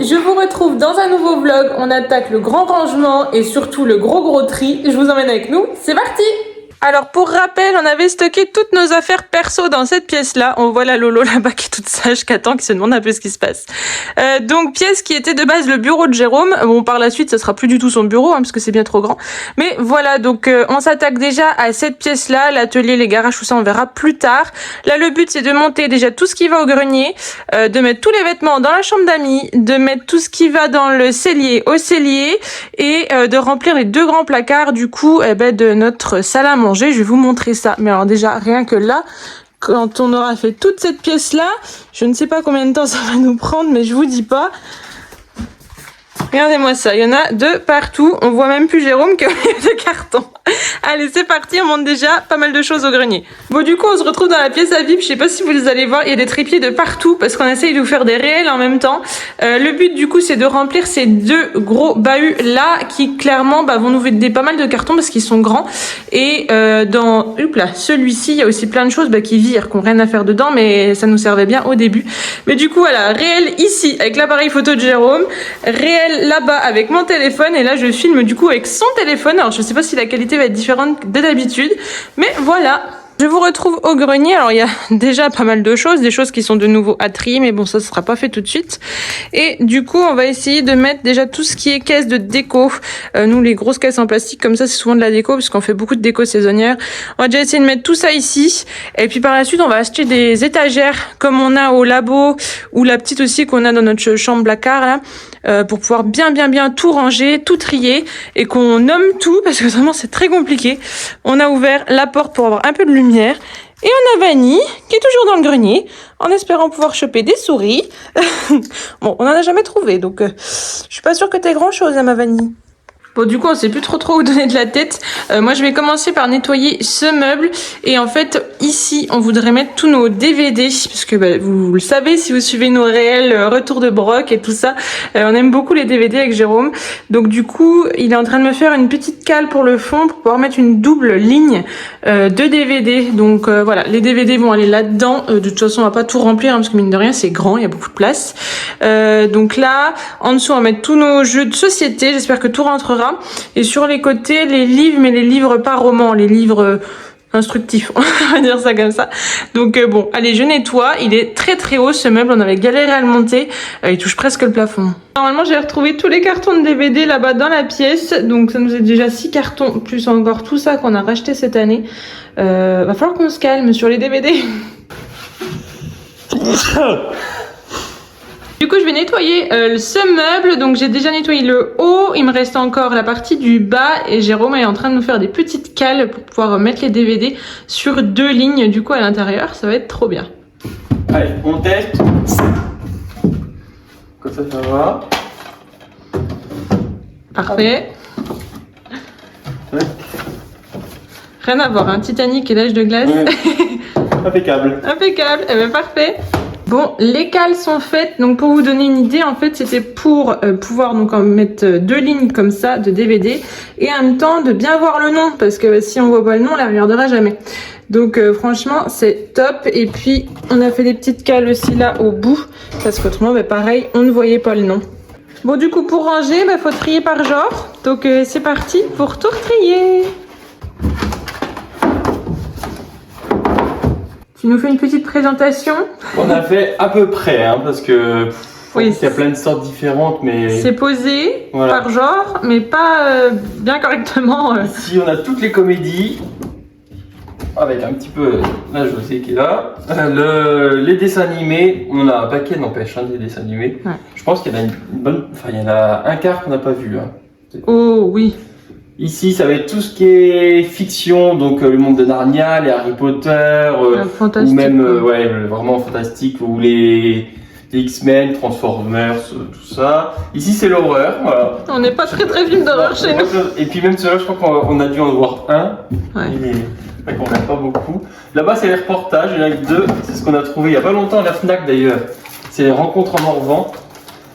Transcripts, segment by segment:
je vous retrouve dans un nouveau vlog. On attaque le grand rangement et surtout le gros tri. Je vous emmène avec nous, c'est parti! Alors pour rappel, on avait stocké toutes nos affaires perso dans cette pièce-là. On voit la Lolo là-bas qui est toute sage, qui attend, qui se demande un peu ce qui se passe. Donc pièce qui était de base le bureau de Jérôme. Bon, par la suite, ça sera plus du tout son bureau, parce que c'est bien trop grand. Mais voilà, donc on s'attaque déjà à cette pièce-là, l'atelier, les garages, tout ça, on verra plus tard. Là, le but, c'est de monter déjà tout ce qui va au grenier, de mettre tous les vêtements dans la chambre d'amis, de mettre tout ce qui va dans le cellier au cellier et de remplir les 2 grands placards du coup de notre salle à manger. Je vais vous montrer ça. Mais alors déjà, rien que là, quand on aura fait toute cette pièce-là, je ne sais pas combien de temps ça va nous prendre, mais je vous dis pas. Regardez-moi ça, il y en a de partout. On voit même plus Jérôme que de carton. Allez, c'est parti, on monte déjà pas mal de choses au grenier. Bon, du coup, on se retrouve dans la pièce à vivre. Je sais pas si vous les allez voir, il y a des trépieds de partout parce qu'on essaye de vous faire des réels en même temps. Le but, du coup, c'est de remplir ces 2 gros bahuts là qui, clairement, vont nous vider pas mal de cartons parce qu'ils sont grands. Et dans celui-ci, il y a aussi plein de choses qui virent, qui n'ont rien à faire dedans, mais ça nous servait bien au début. Mais du coup, voilà, réel ici avec l'appareil photo de Jérôme, réel là-bas avec mon téléphone, et là je filme du coup avec son téléphone. Alors je sais pas si la qualité va être différente de d'habitude, mais voilà. Je vous retrouve au grenier. Alors il y a déjà pas mal de choses, des choses qui sont de nouveau à trier, mais bon, ça ne sera pas fait tout de suite. Et du coup, on va essayer de mettre déjà tout ce qui est caisse de déco. Nous, les grosses caisses en plastique comme ça, c'est souvent de la déco parce qu'on fait beaucoup de déco saisonnière. On va déjà essayer de mettre tout ça ici. Et puis par la suite, on va acheter des étagères comme on a au labo, ou la petite aussi qu'on a dans notre chambre placard là, pour pouvoir bien tout ranger, tout trier et qu'on nomme tout parce que vraiment c'est très compliqué. On a ouvert la porte pour avoir un peu de lumière. Et on a Vanny qui est toujours dans le grenier en espérant pouvoir choper des souris. Bon, on en a jamais trouvé, donc je suis pas sûre que t'aies grand chose, ma Vanny. Bon, du coup, on sait plus trop où donner de la tête. Moi, je vais commencer par nettoyer ce meuble. Et en fait, ici, on voudrait mettre tous nos DVD. Parce que vous le savez, si vous suivez nos réels retours de Broc et tout ça, on aime beaucoup les DVD avec Jérôme. Donc, du coup, il est en train de me faire une petite cale pour le fond pour pouvoir mettre une double ligne de DVD. Donc, voilà, les DVD vont aller là-dedans. De toute façon, on va pas tout remplir, parce que mine de rien, c'est grand, il y a beaucoup de place. Donc là, en dessous, on va mettre tous nos jeux de société. J'espère que tout rentrera. Et sur les côtés, les livres, mais les livres pas romans, les livres instructifs, on va dire ça comme ça. Donc bon, allez, je nettoie. Il est très haut ce meuble, on avait galéré à le monter. Il touche presque le plafond. Normalement, j'ai retrouvé tous les cartons de DVD là-bas dans la pièce. Donc ça nous est déjà 6 cartons, plus encore tout ça qu'on a racheté cette année. Va falloir qu'on se calme sur les DVD. Du coup, je vais nettoyer ce meuble. Donc, j'ai déjà nettoyé le haut. Il me reste encore la partie du bas. Et Jérôme est en train de nous faire des petites cales pour pouvoir mettre les DVD sur 2 lignes. Du coup, à l'intérieur, ça va être trop bien. Allez, on teste. Comme ça va. Parfait. Ouais. Rien à voir, hein. Titanic et l'âge de glace. Ouais. Impeccable. Impeccable. Eh bien, parfait. Bon, les cales sont faites, donc pour vous donner une idée, en fait, c'était pour pouvoir donc en mettre 2 lignes comme ça de DVD et en même temps de bien voir le nom, parce que si on voit pas le nom, on la regardera jamais. Donc franchement, c'est top. Et puis, on a fait des petites cales aussi là au bout, parce qu'autrement, pareil, on ne voyait pas le nom. Bon, du coup, pour ranger, faut trier par genre. Donc c'est parti pour tout retrier. Tu nous fais une petite présentation? On a fait à peu près, hein, parce que oui, il y a plein de sortes différentes, mais... C'est posé voilà. Par genre, mais pas bien correctement. Ici, on a toutes les comédies, avec un petit peu la Josée qui est là. Les dessins animés, on en a un paquet, n'empêche, des dessins animés. Ouais. Je pense qu'il y en a une bonne... Enfin, il y en a un quart qu'on n'a pas vu. Hein. Oh, oui. Ici, ça va être tout ce qui est fiction, donc le monde de Narnia, les Harry Potter, ou même vraiment fantastique, ou les X-Men, Transformers, tout ça. Ici, c'est l'horreur. Voilà. On n'est pas très film d'horreur chez nous. Et puis même ceux-là, je crois qu'on a dû en voir un. Ouais. Mais qu'on n'a pas beaucoup. Là-bas, c'est les reportages, il y en a 2. C'est ce qu'on a trouvé il n'y a pas longtemps à la Fnac d'ailleurs. C'est les rencontres en Morvan.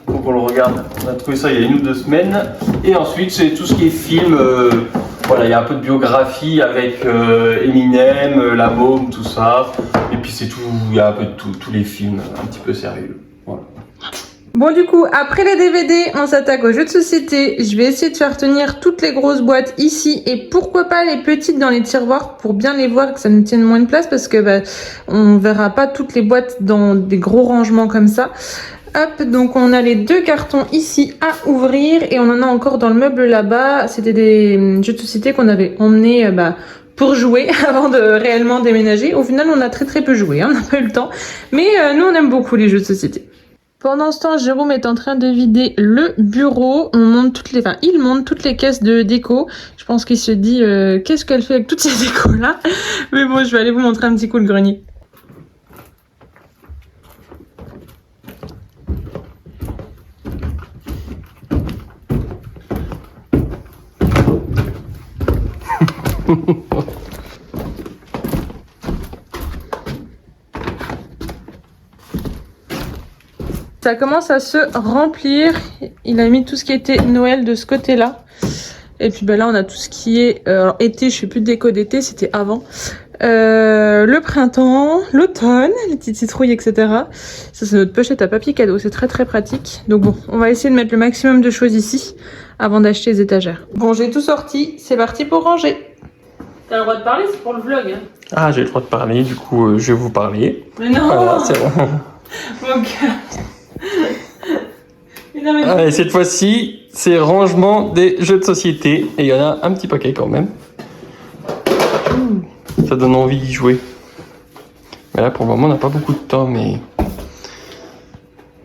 Faut qu'on le regarde. On a trouvé ça il y a 1 ou 2 semaines. Et ensuite, c'est tout ce qui est film. Voilà, il y a un peu de biographie avec Eminem, La Môme, tout ça. Et puis c'est tout, il y a un peu de tous les films un petit peu sérieux. Voilà. Bon du coup, après les DVD, on s'attaque aux jeux de société. Je vais essayer de faire tenir toutes les grosses boîtes ici et pourquoi pas les petites dans les tiroirs pour bien les voir, que ça nous tienne moins de place parce que on verra pas toutes les boîtes dans des gros rangements comme ça. Hop, donc on a les 2 cartons ici à ouvrir et on en a encore dans le meuble là-bas. C'était des jeux de société qu'on avait emmenés pour jouer avant de réellement déménager. Au final, on a très peu joué, hein, on n'a pas eu le temps. Mais nous, on aime beaucoup les jeux de société. Pendant ce temps, Jérôme est en train de vider le bureau. Il monte toutes les caisses de déco. Je pense qu'il se dit qu'est-ce qu'elle fait avec toutes ces décos-là. Mais bon, je vais aller vous montrer un petit coup le grenier. Ça commence à se remplir. Il a mis tout ce qui était Noël de ce côté-là. Et puis là, on a tout ce qui est été. Je fais plus de déco d'été, c'était avant. Le printemps, l'automne, les petites citrouilles, etc. Ça, c'est notre pochette à papier cadeau. C'est très pratique. Donc bon, on va essayer de mettre le maximum de choses ici avant d'acheter les étagères. Bon, j'ai tout sorti. C'est parti pour ranger. T'as le droit de parler, c'est pour le vlog. Hein. Ah, j'ai le droit de parler, du coup, je vais vous parler. Mais non. Voilà, c'est bon. Mon gars. Allez, cette fois-ci, c'est rangement des jeux de société. Et il y en a un petit paquet quand même. Ça donne envie d'y jouer. Mais là, pour le moment, on n'a pas beaucoup de temps, mais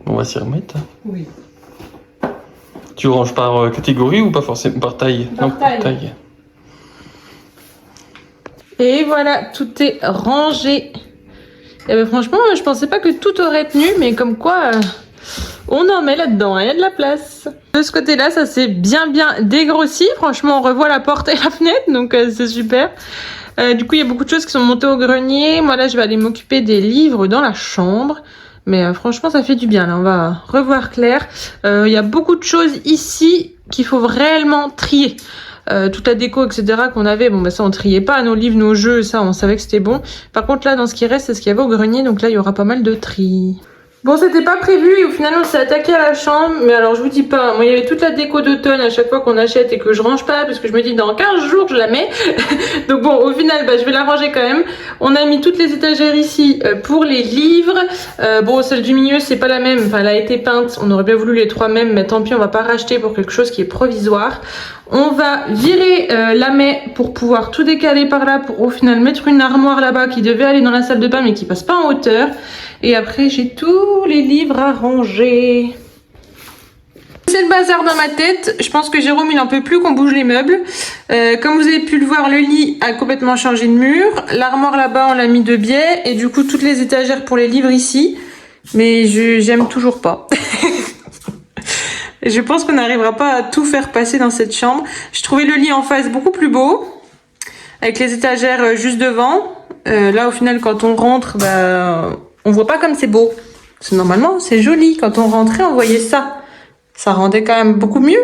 on va s'y remettre. Oui. Tu ranges par catégorie ou pas forcément par taille? Par taille. Et voilà, tout est rangé. Et franchement, je pensais pas que tout aurait tenu, mais comme quoi... on en met là-dedans, il y a de la place. De ce côté-là, ça s'est bien dégrossi. Franchement, on revoit la porte et la fenêtre, donc c'est super. Du coup, il y a beaucoup de choses qui sont montées au grenier. Moi, là, je vais aller m'occuper des livres dans la chambre. Mais franchement, ça fait du bien. Là, on va revoir clair. Il y a beaucoup de choses ici qu'il faut réellement trier. Toute la déco, etc. qu'on avait, ça, on triait pas. Nos livres, nos jeux, ça, on savait que c'était bon. Par contre, là, dans ce qui reste, c'est ce qu'il y avait au grenier. Donc là, il y aura pas mal de tri. Bon, c'était pas prévu et au final on s'est attaqué à la chambre. Mais alors je vous dis pas, moi il y avait toute la déco d'automne à chaque fois qu'on achète et que je range pas parce que je me dis dans 15 jours je la mets. Donc bon, au final je vais la ranger quand même. On a mis toutes les étagères ici pour les livres. Bon, celle du milieu c'est pas la même, enfin elle a été peinte. On aurait bien voulu les 3 mêmes, mais tant pis, on va pas racheter pour quelque chose qui est provisoire. On va virer la maie pour pouvoir tout décaler par là pour au final mettre une armoire là-bas qui devait aller dans la salle de bain mais qui passe pas en hauteur. Et après j'ai tous les livres à ranger. C'est le bazar dans ma tête. Je pense que Jérôme il en peut plus qu'on bouge les meubles. Comme vous avez pu le voir, le lit a complètement changé de mur. L'armoire là-bas on l'a mis de biais. Et du coup toutes les étagères pour les livres ici. Mais j'aime toujours pas. Je pense qu'on n'arrivera pas à tout faire passer dans cette chambre. Je trouvais le lit en face beaucoup plus beau. Avec les étagères juste devant. Là au final quand on rentre, on voit pas comme c'est beau. Parce que normalement c'est joli. Quand on rentrait on voyait ça. Ça rendait quand même beaucoup mieux.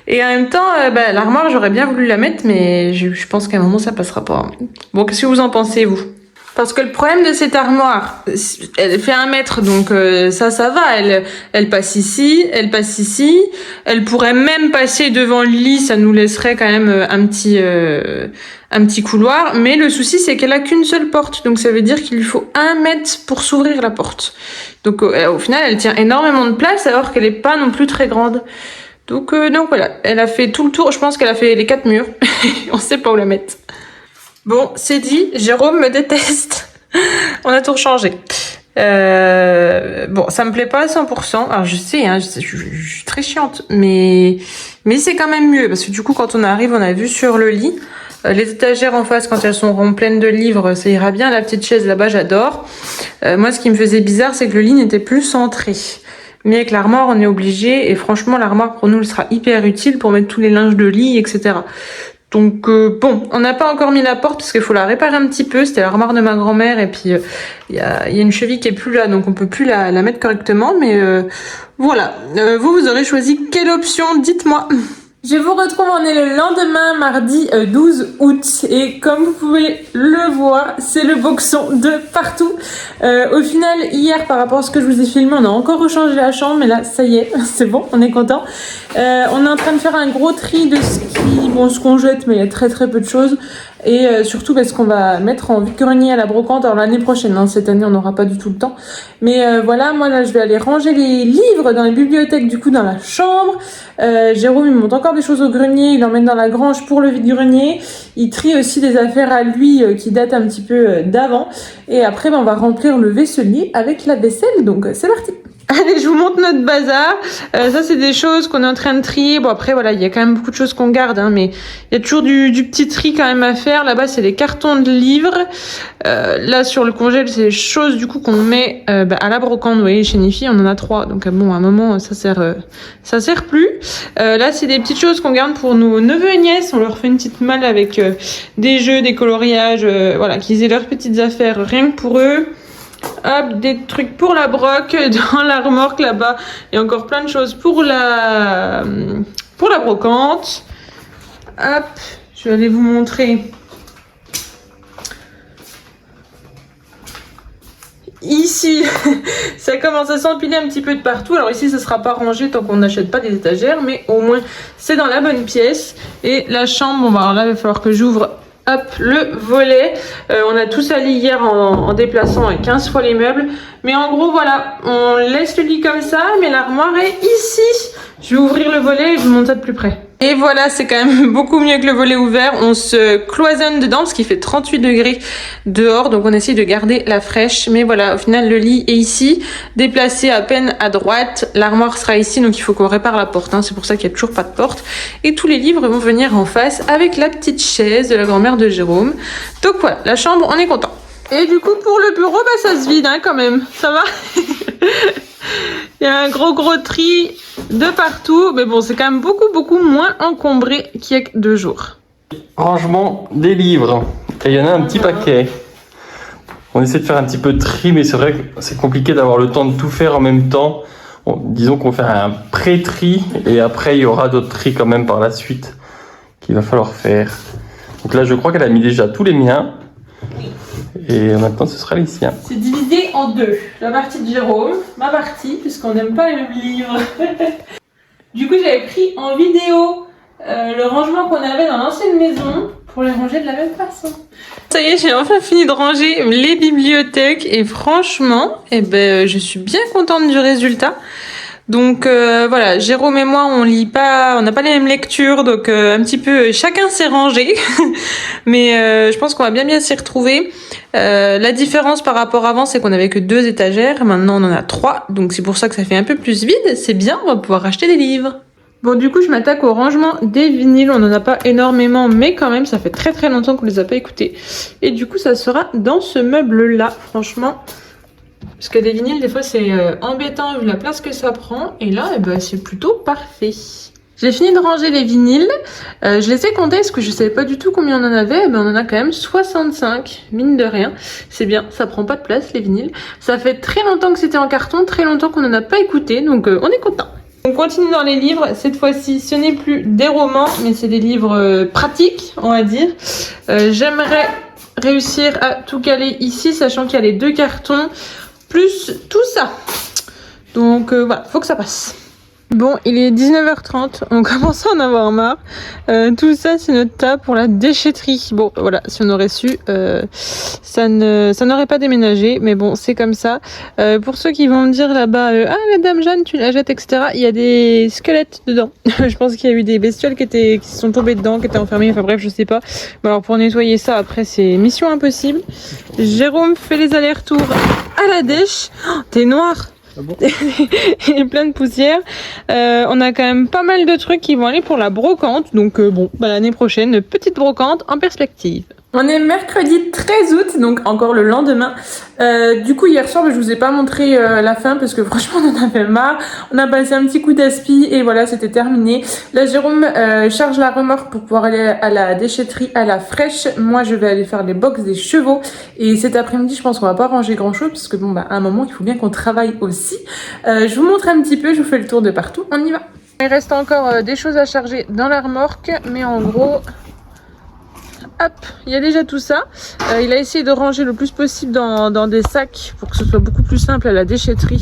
Et en même temps, l'armoire j'aurais bien voulu la mettre. Mais je pense qu'à un moment ça passera pas. Bon, qu'est-ce que vous en pensez vous ? Parce que le problème de cette armoire, elle fait 1 mètre, donc ça va, elle passe ici, elle passe ici, elle pourrait même passer devant le lit, ça nous laisserait quand même un petit couloir, mais le souci c'est qu'elle a qu'une seule porte, donc ça veut dire qu'il lui faut 1 mètre pour s'ouvrir la porte. Donc au final elle tient énormément de place alors qu'elle est pas non plus très grande. Donc voilà, elle a fait tout le tour, je pense qu'elle a fait les 4 murs, on sait pas où la mettre. Bon, c'est dit, Jérôme me déteste. On a tout rechangé. Bon, ça me plaît pas à 100%. Alors je sais, je suis très chiante, mais c'est quand même mieux parce que du coup, quand on arrive, on a vu sur le lit. Les étagères en face, quand elles seront pleines de livres, ça ira bien. La petite chaise là-bas, j'adore. Moi, ce qui me faisait bizarre, c'est que le lit n'était plus centré. Mais avec l'armoire, on est obligé. Et franchement, l'armoire, pour nous, elle sera hyper utile pour mettre tous les linges de lit, etc. Donc bon, on n'a pas encore mis la porte parce qu'il faut la réparer un petit peu. C'était l'armoire de ma grand-mère et puis il y a une cheville qui est plus là, donc on peut plus la mettre correctement. Mais voilà, vous aurez choisi quelle option? Dites-moi. Je vous retrouve, on est le lendemain, mardi 12 août, et comme vous pouvez le voir, c'est le boxon de partout. Au final, hier, par rapport à ce que je vous ai filmé, on a encore rechangé la chambre, mais là, ça y est, c'est bon, on est content. On est en train de faire un gros tri de ce qu'on jette, mais il y a très peu de choses. Et surtout parce qu'on va mettre en vide-grenier à la brocante, alors l'année prochaine, hein, cette année on n'aura pas du tout le temps. Mais voilà, moi là je vais aller ranger les livres dans les bibliothèques, du coup dans la chambre. Jérôme il monte encore des choses au grenier, il emmène dans la grange pour le vide-grenier. Il trie aussi des affaires à lui qui datent un petit peu d'avant. Et après on va remplir le vaisselier avec la vaisselle, donc c'est parti. Allez, je vous montre notre bazar. Ça, c'est des choses qu'on est en train de trier. Bon, après, voilà, il y a quand même beaucoup de choses qu'on garde, hein, mais il y a toujours du petit tri quand même à faire. Là-bas, c'est des cartons de livres. Là, sur le congèle, c'est des choses, du coup, qu'on met à la brocante. Vous voyez, chez Nifi, on en a 3. Donc, bon, à un moment, ça sert plus. Là, c'est des petites choses qu'on garde pour nos neveux et nièces. On leur fait une petite malle avec des jeux, des coloriages, voilà, qu'ils aient leurs petites affaires rien que pour eux. Hop, des trucs pour la broc dans la remorque là-bas. Et encore plein de choses pour la brocante. Hop, je vais aller vous montrer. Ici, ça commence à s'empiler un petit peu de partout. Alors ici, ça sera pas rangé tant qu'on n'achète pas des étagères. Mais au moins, c'est dans la bonne pièce. Et la chambre, bon, bah, alors là, il va falloir que j'ouvre... Hop, le volet. On a tout sali hier en déplaçant 15 fois les meubles. Mais en gros, voilà, on laisse le lit comme ça, mais l'armoire est ici. Je vais ouvrir le volet et je vous montre ça de plus près. Et voilà, c'est quand même beaucoup mieux que le volet ouvert. On se cloisonne dedans parce qu'il fait 38 degrés dehors. Donc on essaye de garder la fraîche. Mais voilà, au final, le lit est ici, déplacé à peine à droite. L'armoire sera ici, donc il faut qu'on répare la porte, hein. C'est pour ça qu'il n'y a toujours pas de porte. Et tous les livres vont venir en face avec la petite chaise de la grand-mère de Jérôme. Donc voilà, la chambre, on est content. Et du coup, pour le bureau, bah, ça se vide, hein, quand même. Ça va? Il y a un gros tri de partout. Mais bon, c'est quand même beaucoup moins encombré qu'il y a 2 jours. Rangement des livres. Et il y en a un petit paquet. On essaie de faire un petit peu de tri, mais c'est vrai que c'est compliqué d'avoir le temps de tout faire en même temps. Bon, disons qu'on va faire un pré-tri, et après il y aura d'autres tris quand même par la suite qu'il va falloir faire. Donc là, je crois qu'elle a mis déjà tous les miens. Et maintenant, ce sera les siens. C'est divisé en 2. La partie de Jérôme, ma partie, puisqu'on n'aime pas les mêmes livres. Du coup, j'avais pris en vidéo le rangement qu'on avait dans l'ancienne maison pour les ranger de la même façon. Ça y est, j'ai enfin fini de ranger les bibliothèques et franchement, je suis bien contente du résultat. Donc voilà, Jérôme et moi on lit pas, on n'a pas les mêmes lectures, donc un petit peu chacun s'est rangé, mais je pense qu'on va bien s'y retrouver. La différence par rapport à avant, c'est qu'on avait que 2 étagères, maintenant on en a 3, donc c'est pour ça que ça fait un peu plus vide. C'est bien, on va pouvoir acheter des livres. Bon, du coup, je m'attaque au rangement des vinyles. On n'en a pas énormément, mais quand même, ça fait très longtemps qu'on les a pas écoutés. Et du coup, ça sera dans ce meuble-là, franchement. Parce que des vinyles, des fois, c'est embêtant vu la place que ça prend. Et là, c'est plutôt parfait. J'ai fini de ranger les vinyles. Je les ai comptés parce que je savais pas du tout combien on en avait. On en a quand même 65, mine de rien. C'est bien, ça prend pas de place, les vinyles. Ça fait très longtemps que c'était en carton, très longtemps qu'on n'en a pas écouté. Donc, on est content. On continue dans les livres. Cette fois-ci, ce n'est plus des romans, mais c'est des livres pratiques, on va dire. J'aimerais réussir à tout caler ici, sachant qu'il y a les 2 cartons, plus tout ça. Donc voilà, faut que ça passe. Bon, il est 19h30, on commence à en avoir marre. Tout ça, c'est notre tas pour la déchetterie. Bon, voilà, si on aurait su, ça n'aurait pas déménagé, mais bon, c'est comme ça. Pour ceux qui vont me dire là-bas, ah, la dame Jeanne, tu la jettes, etc., il y a des squelettes dedans. Je pense qu'il y a eu des bestioles qui sont tombées dedans, qui étaient enfermées, enfin bref, je sais pas. Mais alors, pour nettoyer ça, après, c'est mission impossible. Jérôme fait les allers-retours à la dèche. Oh, t'es noir! Ah bon. Il est plein de poussière. On a quand même pas mal de trucs qui vont aller pour la brocante. Donc l'année prochaine, petite brocante en perspective. On est mercredi 13 août, donc encore le lendemain. Du coup, hier soir, je vous ai pas montré la fin parce que franchement, on en avait marre. On a passé un petit coup d'aspi et voilà, c'était terminé. Là, Jérôme charge la remorque pour pouvoir aller à la déchetterie à la fraîche. Moi, je vais aller faire les box des chevaux. Et cet après-midi, je pense qu'on va pas ranger grand-chose parce que à un moment, il faut bien qu'on travaille aussi. Je vous montre un petit peu, je vous fais le tour de partout. On y va. Il reste encore des choses à charger dans la remorque, mais en gros, hop, il y a déjà tout ça. Il a essayé de ranger le plus possible dans des sacs pour que ce soit beaucoup plus simple à la déchetterie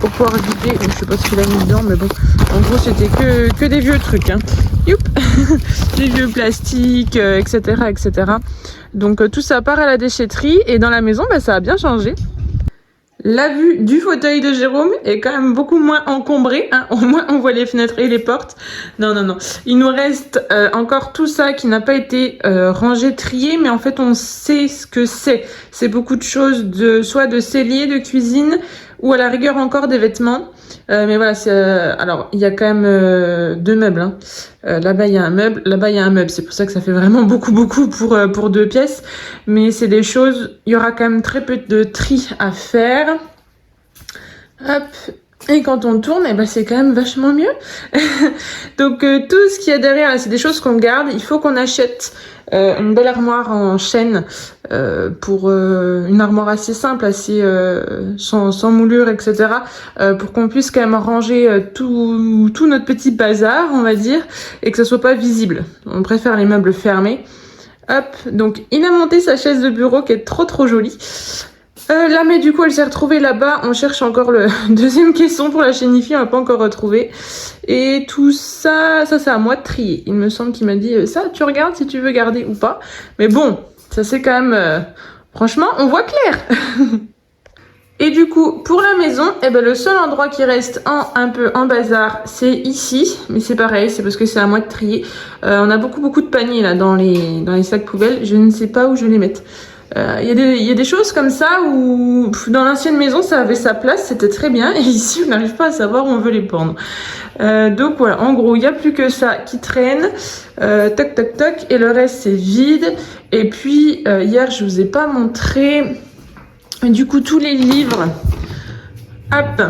pour pouvoir vider. Je sais pas ce qu'il a mis dedans, mais bon, en gros c'était que des vieux trucs. Hein. Youp des vieux plastiques, etc., etc. Donc tout ça part à la déchetterie et dans la maison, bah, ça a bien changé. La vue du fauteuil de Jérôme est quand même beaucoup moins encombrée, hein. Au moins on voit les fenêtres et les portes. Non. Il nous reste encore tout ça qui n'a pas été rangé, trié, mais en fait on sait ce que c'est. C'est beaucoup de choses, soit de cellier, de cuisine, ou à la rigueur encore des vêtements. Mais voilà, alors il y a quand même 2 meubles. Hein. Là-bas il y a un meuble, là-bas il y a un meuble. C'est pour ça que ça fait vraiment beaucoup pour 2 pièces. Mais c'est des choses, il y aura quand même très peu de tri à faire. Hop. Et quand on tourne, eh ben c'est quand même vachement mieux. Donc tout ce qu'il y a derrière, là, c'est des choses qu'on garde. Il faut qu'on achète une belle armoire en chêne pour une armoire assez simple, assez sans moulure, etc. Pour qu'on puisse quand même ranger tout notre petit bazar, on va dire, et que ça soit pas visible. On préfère les meubles fermés. Hop, donc il a monté sa chaise de bureau qui est trop jolie. Là, mais du coup, elle s'est retrouvée là-bas. On cherche encore le deuxième caisson pour la chaînifie. On l'a pas encore retrouvé. Et tout ça, c'est à moi de trier. Il me semble qu'il m'a dit ça, tu regardes si tu veux garder ou pas. Mais bon, ça c'est quand même... franchement, on voit clair. Et du coup, pour la maison, eh ben, le seul endroit qui reste un peu en bazar, c'est ici. Mais c'est pareil, c'est parce que c'est à moi de trier. On a beaucoup de paniers là dans les sacs poubelles. Je ne sais pas où je vais les mettre. Il y a des choses comme ça où dans l'ancienne maison ça avait sa place, c'était très bien, et ici on n'arrive pas à savoir où on veut les pendre. Donc voilà, en gros il n'y a plus que ça qui traîne, toc, et le reste c'est vide. Et puis hier je vous ai pas montré du coup tous les livres, hop,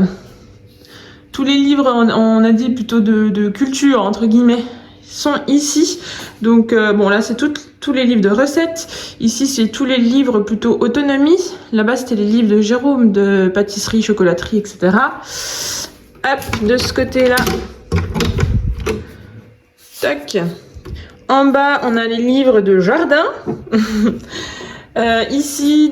tous les livres on a dit plutôt de culture entre guillemets sont ici. Donc bon là c'est tous les livres de recettes. Ici c'est tous les livres plutôt autonomie. Là-bas c'était les livres de Jérôme de pâtisserie, chocolaterie, etc. Hop, de ce côté-là. Tac. En bas on a les livres de jardin. Ici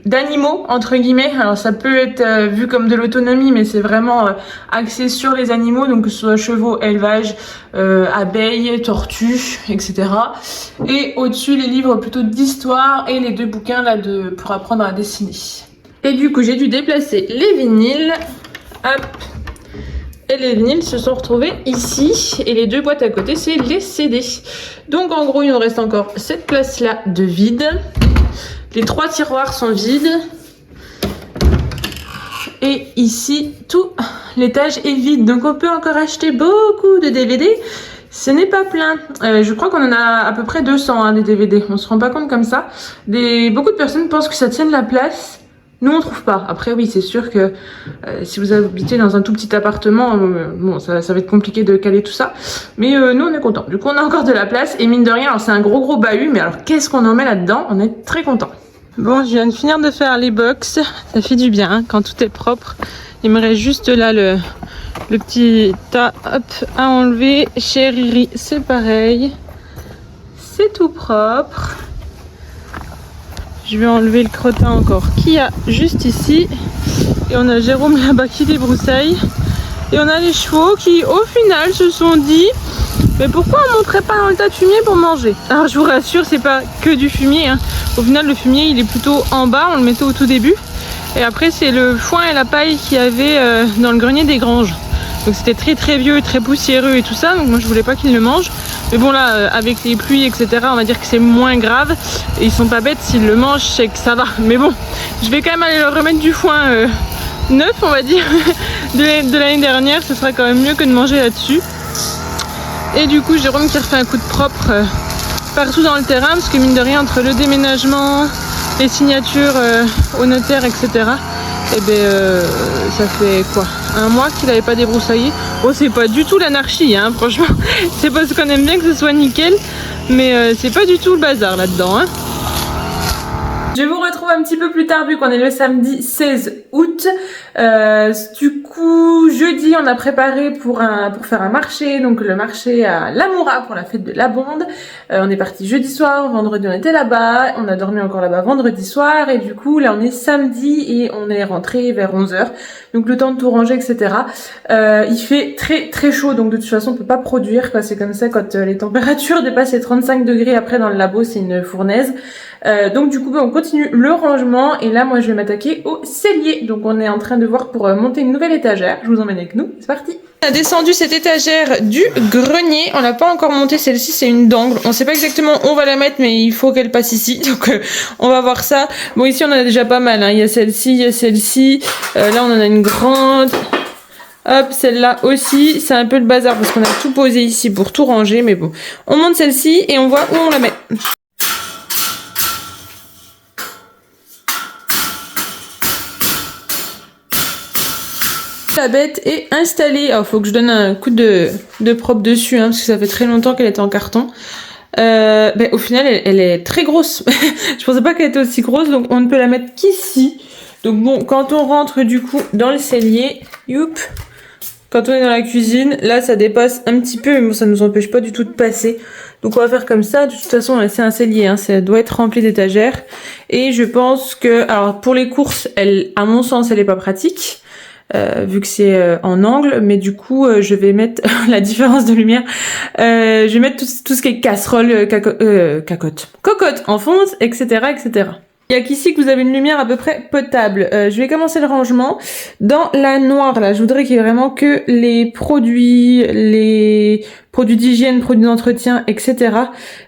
d'animaux entre guillemets. Alors ça peut être vu comme de l'autonomie, mais c'est vraiment axé sur les animaux, donc que ce soit chevaux, élevage, abeilles, tortues, etc. Et au-dessus les livres plutôt d'histoire et les 2 bouquins là pour apprendre à dessiner. Et du coup j'ai dû déplacer les vinyles. Hop. Et les vinyles se sont retrouvés ici. Et les 2 boîtes à côté, c'est les CD. Donc en gros, il nous reste encore cette place-là de vide. Les 3 tiroirs sont vides. Et ici, tout l'étage est vide. Donc on peut encore acheter beaucoup de DVD. Ce n'est pas plein. Je crois qu'on en a à peu près 200 des DVD. On se rend pas compte comme ça. Beaucoup de personnes pensent que ça tienne la place. Nous, on trouve pas. Après, oui, c'est sûr que si vous habitez dans un tout petit appartement, bon, ça va être compliqué de caler tout ça. Mais nous, on est contents. Du coup, on a encore de la place. Et mine de rien, alors c'est un gros bahut. Mais alors, qu'est-ce qu'on en met là-dedans? On est très contents. Bon, je viens de finir de faire les box. Ça fait du bien hein, quand tout est propre. Il me reste juste là le petit tas à enlever. Chez Riri, c'est pareil. C'est tout propre. Je vais enlever le crottin encore qu'il y a juste ici. Et on a Jérôme là-bas qui débroussaille. Et on a les chevaux qui, au final, se sont dit mais pourquoi on ne monterait pas dans le tas de fumier pour manger? Alors je vous rassure, c'est pas que du fumier. Hein. Au final, le fumier, il est plutôt en bas. On le mettait au tout début. Et après, c'est le foin et la paille qu'il y avait dans le grenier des granges. Donc c'était très vieux, très poussiéreux et tout ça. Donc moi, je voulais pas qu'ils le mangent. Mais bon là, avec les pluies, etc., on va dire que c'est moins grave. Et ils sont pas bêtes, s'ils le mangent, c'est que ça va. Mais bon, je vais quand même aller leur remettre du foin neuf, on va dire, de l'année dernière. Ce sera quand même mieux que de manger là-dessus. Et du coup, Jérôme qui refait un coup de propre partout dans le terrain. Parce que mine de rien, entre le déménagement, les signatures au notaire, etc., et ça fait quoi, 1 mois qu'il n'avait pas débroussaillé. Bon, c'est pas du tout l'anarchie, hein, franchement. C'est parce qu'on aime bien que ce soit nickel, mais c'est pas du tout le bazar là-dedans. Hein. Je vous retrouve un petit peu plus tard vu qu'on est le samedi 16 août. Du coup, jeudi jeudi, on a préparé pour faire un marché, donc le marché à l'Amoura pour la fête de la Bonde. On est parti jeudi soir, vendredi on était là-bas, on a dormi encore là-bas vendredi soir et du coup là on est samedi et on est rentré vers 11h. Donc le temps de tout ranger, etc. Il fait très très chaud, donc de toute façon on peut pas produire, quoi. C'est comme ça quand les températures dépassent les 35 degrés après dans le labo, c'est une fournaise. Donc du coup on continue le rangement et là moi je vais m'attaquer au cellier. Donc on est en train de voir pour monter une nouvelle étagère. Je vous emmène avec nous, c'est parti. On a descendu cette étagère du grenier, on l'a pas encore montée, celle-ci c'est une d'angle, on sait pas exactement où on va la mettre mais il faut qu'elle passe ici, donc on va voir ça. Bon ici on en a déjà pas mal, hein. Il y a celle-ci, il y a celle-ci, là on en a une grande, hop celle-là aussi, c'est un peu le bazar parce qu'on a tout posé ici pour tout ranger, mais bon, on monte celle-ci et on voit où on la met. La bête est installée. Alors, faut que je donne un coup de propre dessus, hein, parce que ça fait très longtemps qu'elle était en carton. Au final, elle est très grosse. Je pensais pas qu'elle était aussi grosse, donc on ne peut la mettre qu'ici. Donc bon, quand on rentre du coup dans le cellier, youp, quand on est dans la cuisine, là ça dépasse un petit peu, mais bon, ça nous empêche pas du tout de passer. Donc on va faire comme ça. De toute façon, c'est un cellier, hein, ça doit être rempli d'étagères. Et je pense que, alors pour les courses, à mon sens, elle est pas pratique. Vu que c'est en angle, mais du coup je vais mettre la différence de lumière, je vais mettre tout ce qui est casserole, cocotte en fonte, etc., etc. Il y a qu'ici que vous avez une lumière à peu près potable. Je vais commencer le rangement. Dans la noire, là, je voudrais qu'il y ait vraiment que les produits d'hygiène, produits d'entretien, etc.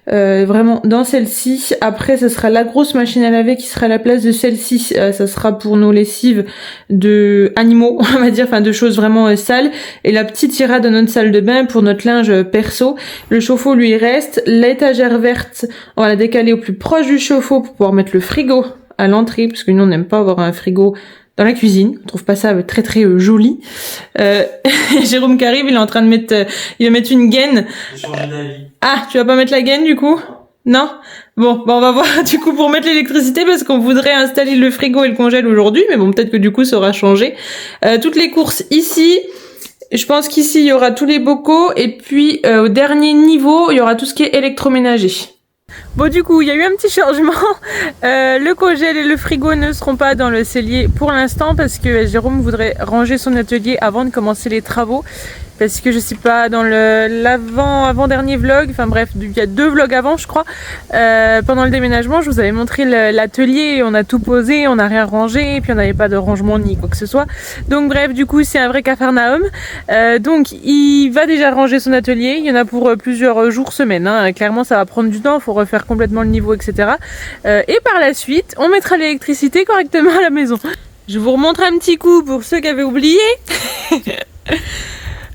Vraiment dans celle-ci. Après, ce sera la grosse machine à laver qui sera à la place de celle-ci. Ça sera pour nos lessives de animaux, on va dire, enfin de choses vraiment sales. Et la petite ira dans notre salle de bain pour notre linge perso. Le chauffe-eau, lui, il reste. L'étagère verte, on va la décaler au plus proche du chauffe-eau pour pouvoir mettre le frigo à l'entrée, parce que nous, on n'aime pas avoir un frigo dans la cuisine. On trouve pas ça très très joli. Jérôme qui arrive, il est en train de mettre, il va mettre une gaine. J'ai changé d'avis. Ah, tu vas pas mettre la gaine du coup? Non? Bon, on va voir du coup pour mettre l'électricité parce qu'on voudrait installer le frigo et le congèle aujourd'hui, mais bon, peut-être que du coup ça aura changé. Toutes les courses ici. Je pense qu'ici il y aura tous les bocaux et puis au dernier niveau, il y aura tout ce qui est électroménager. Bon du coup il y a eu un petit changement, le congèle et le frigo ne seront pas dans le cellier pour l'instant parce que Jérôme voudrait ranger son atelier avant de commencer les travaux. Parce que je sais pas, dans l'avant-dernier vlog, enfin bref, il y a 2 vlogs avant je crois, pendant le déménagement je vous avais montré l'atelier, on a tout posé, on n'a rien rangé, et puis on n'avait pas de rangement ni quoi que ce soit. Donc bref, du coup c'est un vrai capharnaüm. Donc il va déjà ranger son atelier, il y en a pour plusieurs jours, semaines, hein. Clairement ça va prendre du temps, il faut refaire complètement le niveau, etc. Et par la suite, on mettra l'électricité correctement à la maison. Je vous remontre un petit coup pour ceux qui avaient oublié.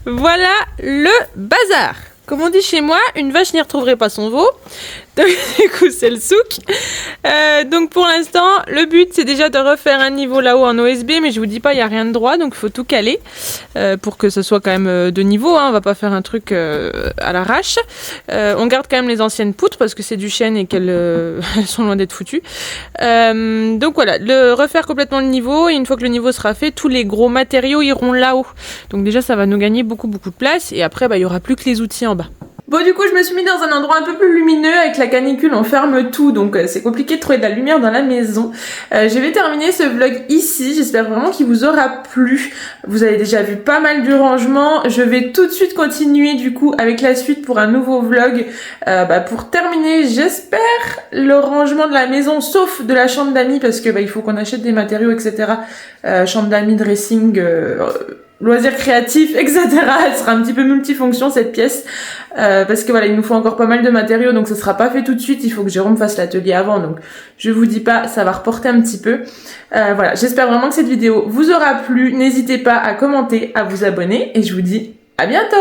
Voilà le bazar. Comme on dit chez moi, une vache n'y retrouverait pas son veau. Donc du coup c'est le souk. Donc pour l'instant le but c'est déjà de refaire un niveau là-haut en OSB, mais je vous dis pas il n'y a rien de droit, donc il faut tout caler pour que ce soit quand même de niveau, hein. On va pas faire un truc à l'arrache. On garde quand même les anciennes poutres parce que c'est du chêne et qu'elles elles sont loin d'être foutues. Donc voilà, refaire complètement le niveau, et une fois que le niveau sera fait, tous les gros matériaux iront là-haut. Donc déjà ça va nous gagner beaucoup de place, et après il y aura plus que les outils en bas. Bon du coup je me suis mis dans un endroit un peu plus lumineux. Avec la canicule on ferme tout, donc c'est compliqué de trouver de la lumière dans la maison. Je vais terminer ce vlog ici, j'espère vraiment qu'il vous aura plu. Vous avez déjà vu pas mal du rangement. Je vais tout de suite continuer du coup avec la suite pour un nouveau vlog. Pour terminer, j'espère, le rangement de la maison, sauf de la chambre d'amis, parce que il faut qu'on achète des matériaux, etc. Chambre d'amis, dressing, loisirs créatifs, etc. Elle sera un petit peu multifonction cette pièce, parce que voilà, il nous faut encore pas mal de matériaux, donc ça sera pas fait tout de suite. Il faut que Jérôme fasse l'atelier avant, donc je vous dis pas, ça va reporter un petit peu. Voilà, j'espère vraiment que cette vidéo vous aura plu. N'hésitez pas à commenter, à vous abonner, et je vous dis à bientôt.